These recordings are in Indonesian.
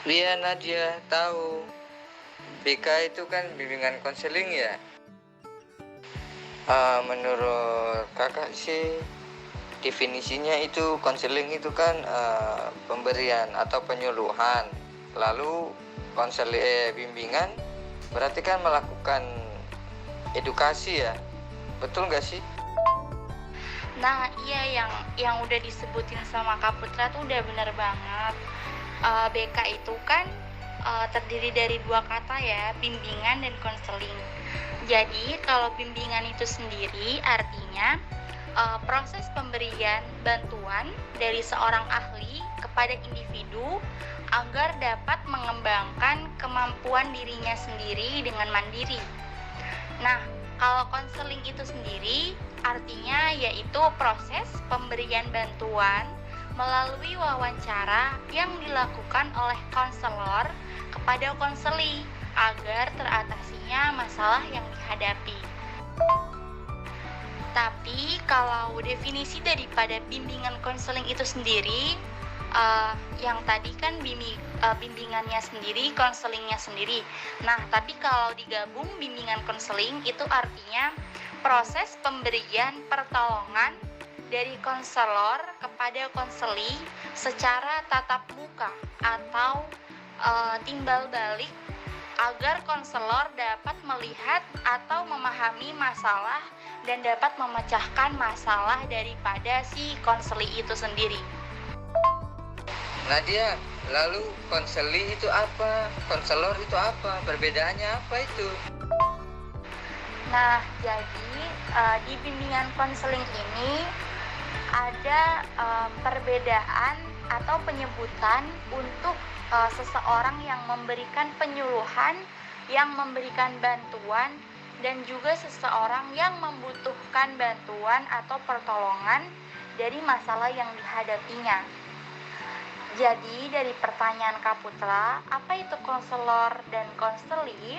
Iya Nadia, tahu. BK itu kan bimbingan konseling ya. Menurut kakak sih definisinya itu konseling itu kan pemberian atau penyuluhan. Lalu bimbingan berarti kan melakukan edukasi ya. Betul nggak sih? Nah, iya yang udah disebutin sama Kak Putra tuh udah bener banget. BK itu kan terdiri dari dua kata ya, bimbingan dan konseling. Jadi kalau bimbingan itu sendiri artinya proses pemberian bantuan dari seorang ahli kepada individu agar dapat mengembangkan kemampuan dirinya sendiri dengan mandiri. Nah, kalau konseling itu sendiri artinya yaitu proses pemberian bantuan melalui wawancara yang dilakukan oleh konselor kepada konseli agar teratasinya masalah yang dihadapi. Tapi kalau definisi daripada bimbingan konseling itu sendiri, yang tadi kan bimbingannya sendiri, konselingnya sendiri. Nah, tapi kalau digabung bimbingan konseling itu artinya proses pemberian pertolongan dari konselor kepada konseli secara tatap muka atau timbal balik agar konselor dapat melihat atau memahami masalah dan dapat memecahkan masalah daripada si konseli itu sendiri. Nadia, lalu konseli itu apa? Konselor itu apa? Perbedaannya apa itu? Nah, jadi di bimbingan konseling ini ada perbedaan atau penyebutan untuk seseorang yang memberikan penyuluhan, yang memberikan bantuan, dan juga seseorang yang membutuhkan bantuan atau pertolongan dari masalah yang dihadapinya. Jadi dari pertanyaan Kak Putra, apa itu konselor dan konseli?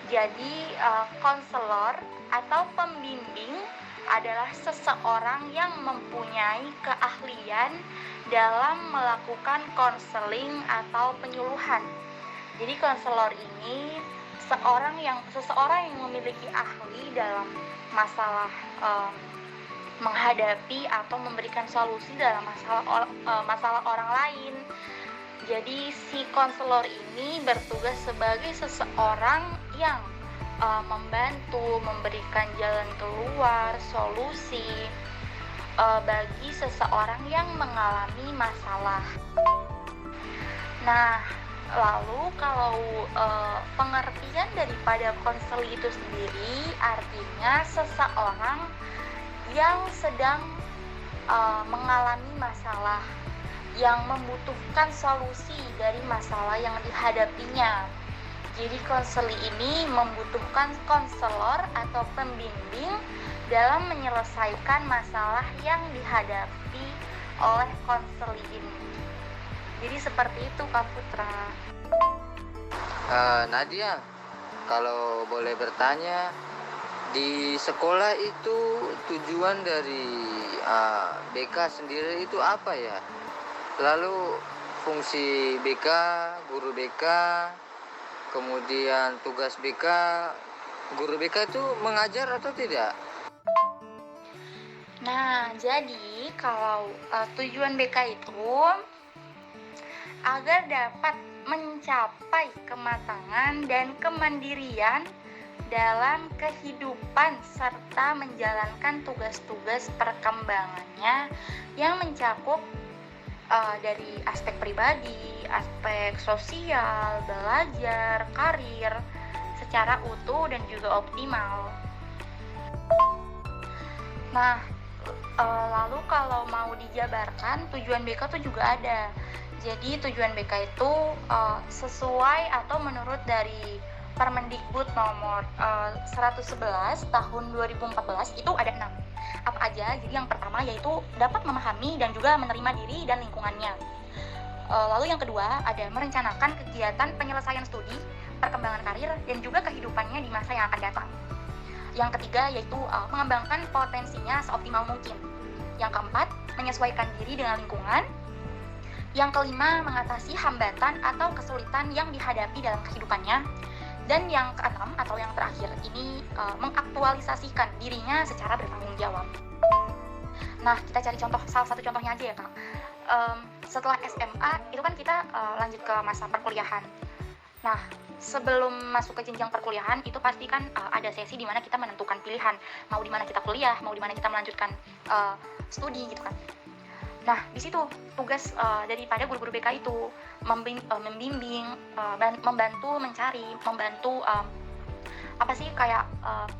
Jadi konselor atau pembimbing adalah seseorang yang mempunyai keahlian dalam melakukan konseling atau penyuluhan. Jadi konselor ini seseorang yang memiliki ahli dalam masalah menghadapi atau memberikan solusi dalam masalah orang lain. Jadi si konselor ini bertugas sebagai seseorang yang membantu memberikan jalan keluar, solusi bagi seseorang yang mengalami masalah. Nah, lalu kalau pengertian daripada konseli itu sendiri artinya seseorang yang sedang mengalami masalah, yang membutuhkan solusi dari masalah yang dihadapinya. Jadi konseli ini membutuhkan konselor atau pembimbing dalam menyelesaikan masalah yang dihadapi oleh konseli ini. Jadi seperti itu Kak Putra. Nadia, kalau boleh bertanya, di sekolah itu tujuan dari BK sendiri itu apa ya? Lalu fungsi BK, guru BK, kemudian tugas BK, guru BK itu mengajar atau tidak? Nah, jadi kalau tujuan BK itu agar dapat mencapai kematangan dan kemandirian dalam kehidupan serta menjalankan tugas-tugas perkembangannya yang mencakup dari aspek pribadi, aspek sosial, belajar, karir secara utuh dan juga optimal. Nah, lalu kalau mau dijabarkan tujuan BK itu juga ada. Jadi tujuan BK itu sesuai atau menurut dari Permendikbud nomor 111 tahun 2014 itu ada 6. Apa aja? Jadi yang pertama yaitu dapat memahami dan juga menerima diri dan lingkungannya. Lalu yang kedua ada merencanakan kegiatan penyelesaian studi, perkembangan karir dan juga kehidupannya di masa yang akan datang. Yang ketiga yaitu mengembangkan potensinya seoptimal mungkin. Yang keempat, menyesuaikan diri dengan lingkungan. Yang kelima, mengatasi hambatan atau kesulitan yang dihadapi dalam kehidupannya. Dan yang keenam atau yang terakhir ini mengaktualisasikan dirinya secara bertanggung jawab. Nah, kita cari salah satu contohnya aja ya Kak. Setelah SMA itu kan kita lanjut ke masa perkuliahan. Nah, sebelum masuk ke jenjang perkuliahan itu pasti kan ada sesi di mana kita menentukan pilihan, mau di mana kita kuliah, mau di mana kita melanjutkan studi gitu kan. Nah, di situ tugas daripada guru-guru BK itu membimbing, membantu mencari, membantu apa sih kayak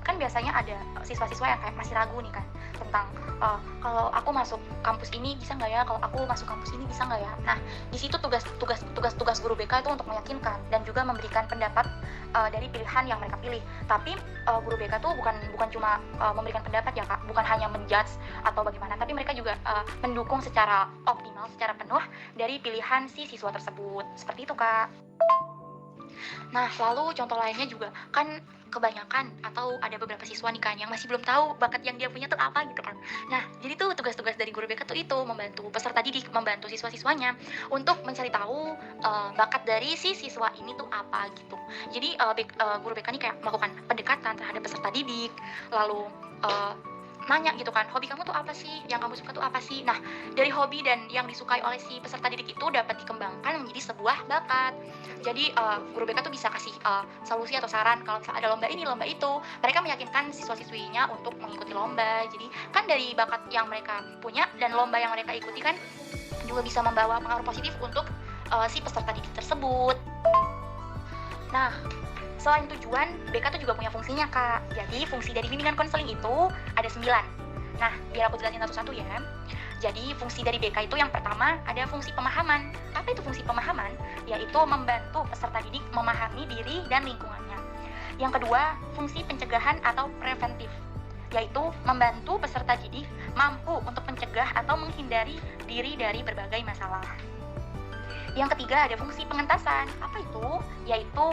kan biasanya ada siswa-siswa yang kayak masih ragu nih kan tentang kalau aku masuk kampus ini bisa nggak ya, kalau aku masuk kampus ini bisa nggak ya. Nah, di situ tugas guru BK itu untuk meyakinkan dan juga memberikan pendapat dari pilihan yang mereka pilih. Tapi guru BK tuh bukan cuma memberikan pendapat ya Kak, bukan hanya menjudge atau bagaimana, tapi mereka juga mendukung secara optimal, secara penuh dari pilihan si siswa tersebut. Seperti itu Kak. Nah, lalu contoh lainnya juga kan kebanyakan atau ada beberapa siswa nih kan yang masih belum tahu bakat yang dia punya tuh apa gitu kan. Nah, jadi tuh tugas-tugas dari guru BK tuh itu membantu peserta didik, membantu siswa-siswanya untuk mencari tahu bakat dari si siswa ini tuh apa gitu. Jadi guru BK nih kayak melakukan pendekatan terhadap peserta didik, lalu nanya gitu kan, hobi kamu tuh apa sih, yang kamu suka tuh apa sih. Nah, dari hobi dan yang disukai oleh si peserta didik itu dapat dikembangkan menjadi sebuah bakat. Jadi guru BK tuh bisa kasih solusi atau saran kalau misalnya ada lomba ini, lomba itu. Mereka meyakinkan siswa-siswinya untuk mengikuti lomba. Jadi kan dari bakat yang mereka punya dan lomba yang mereka ikuti kan juga bisa membawa pengaruh positif untuk si peserta didik tersebut. Nah, selain tujuan, BK tuh juga punya fungsinya Kak. Jadi fungsi dari bimbingan konseling itu ada 9. Nah, biar aku jelasin satu-satu ya. Jadi fungsi dari BK itu yang pertama ada fungsi pemahaman. Apa itu fungsi pemahaman? Yaitu membantu peserta didik memahami diri dan lingkungannya. Yang kedua, fungsi pencegahan atau preventif, yaitu membantu peserta didik mampu untuk mencegah atau menghindari diri dari berbagai masalah. Yang ketiga ada fungsi pengentasan. Apa itu? Yaitu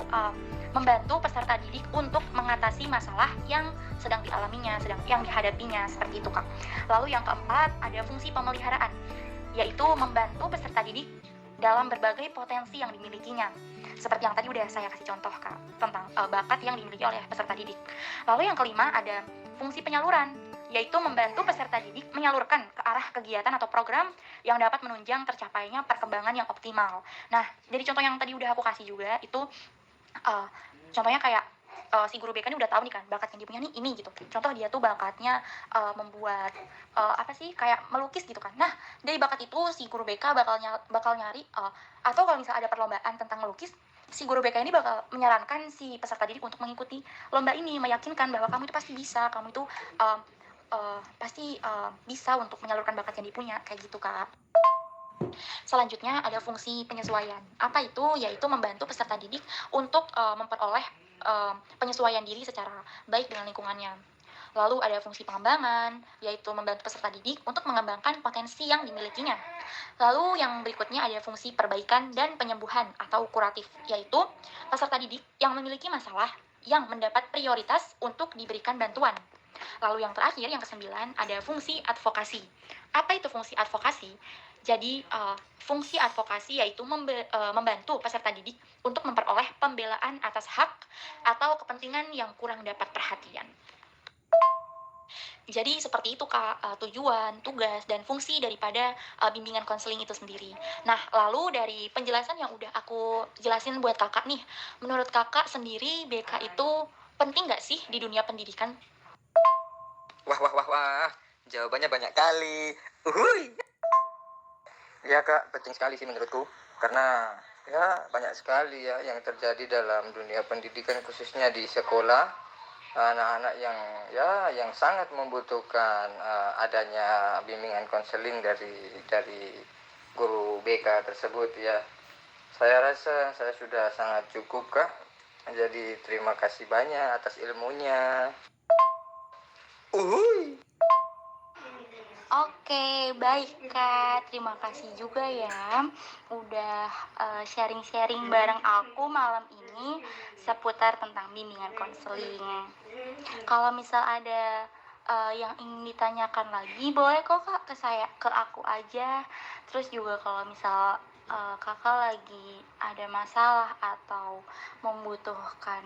membantu peserta didik untuk mengatasi masalah yang sedang dialaminya, yang dihadapinya, seperti itu Kak. Lalu yang keempat ada fungsi pemeliharaan, yaitu membantu peserta didik dalam berbagai potensi yang dimilikinya. Seperti yang tadi udah saya kasih contoh Kak, tentang bakat yang dimiliki oleh peserta didik. Lalu yang kelima ada fungsi penyaluran, yaitu membantu peserta didik menyalurkan ke arah kegiatan atau program yang dapat menunjang tercapainya perkembangan yang optimal. Nah, dari contoh yang tadi udah aku kasih juga, itu contohnya kayak si guru BK ini udah tahu nih kan bakat yang dia punya nih ini gitu. Contoh dia tuh bakatnya membuat apa sih kayak melukis gitu kan. Nah, dari bakat itu si guru BK bakal nyari atau kalau misalnya ada perlombaan tentang melukis, si guru BK ini bakal menyarankan si peserta didik untuk mengikuti lomba ini, meyakinkan bahwa kamu itu pasti bisa, kamu itu pasti bisa untuk menyalurkan bakat yang dipunya, kayak gitu Kak. Selanjutnya ada fungsi penyesuaian. Apa itu? Yaitu membantu peserta didik untuk memperoleh penyesuaian diri secara baik dengan lingkungannya. Lalu ada fungsi pengembangan, yaitu membantu peserta didik untuk mengembangkan potensi yang dimilikinya. Lalu yang berikutnya ada fungsi perbaikan dan penyembuhan atau kuratif, yaitu peserta didik yang memiliki masalah yang mendapat prioritas untuk diberikan bantuan. Lalu yang terakhir, yang kesembilan, ada fungsi advokasi. Apa itu fungsi advokasi? Jadi, fungsi advokasi yaitu membantu peserta didik untuk memperoleh pembelaan atas hak atau kepentingan yang kurang dapat perhatian. Jadi seperti itu Kak, tujuan, tugas, dan fungsi daripada bimbingan konseling itu sendiri. Nah, lalu dari penjelasan yang udah aku jelasin buat Kakak nih, menurut Kakak sendiri BK itu penting nggak sih di dunia pendidikan? Wah. Jawabannya banyak kali. Uhuy. Ya Kak, penting sekali sih menurutku. Karena ya banyak sekali ya yang terjadi dalam dunia pendidikan, khususnya di sekolah. Anak-anak yang sangat membutuhkan adanya bimbingan konseling dari guru BK tersebut ya. Saya rasa saya sudah sangat cukup Kak. Jadi terima kasih banyak atas ilmunya. Uhuy. Oke, baik Kak. Terima kasih juga ya udah sharing-sharing bareng aku malam ini seputar tentang bimbingan konseling. Kalau misal ada yang ingin ditanyakan lagi boleh kok kak ke aku aja. Terus juga kalau misal kakak lagi ada masalah atau membutuhkan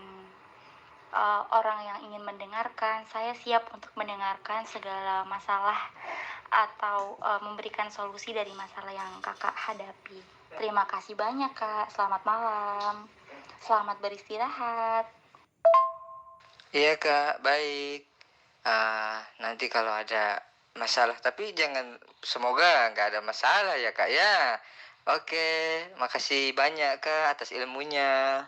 orang yang ingin mendengarkan, saya siap untuk mendengarkan segala masalah atau memberikan solusi dari masalah yang kakak hadapi. Terima kasih banyak kak, selamat malam, selamat beristirahat. Iya kak, baik. Nanti kalau ada masalah, tapi jangan, semoga nggak ada masalah ya kak ya. Oke, makasih banyak kak atas ilmunya.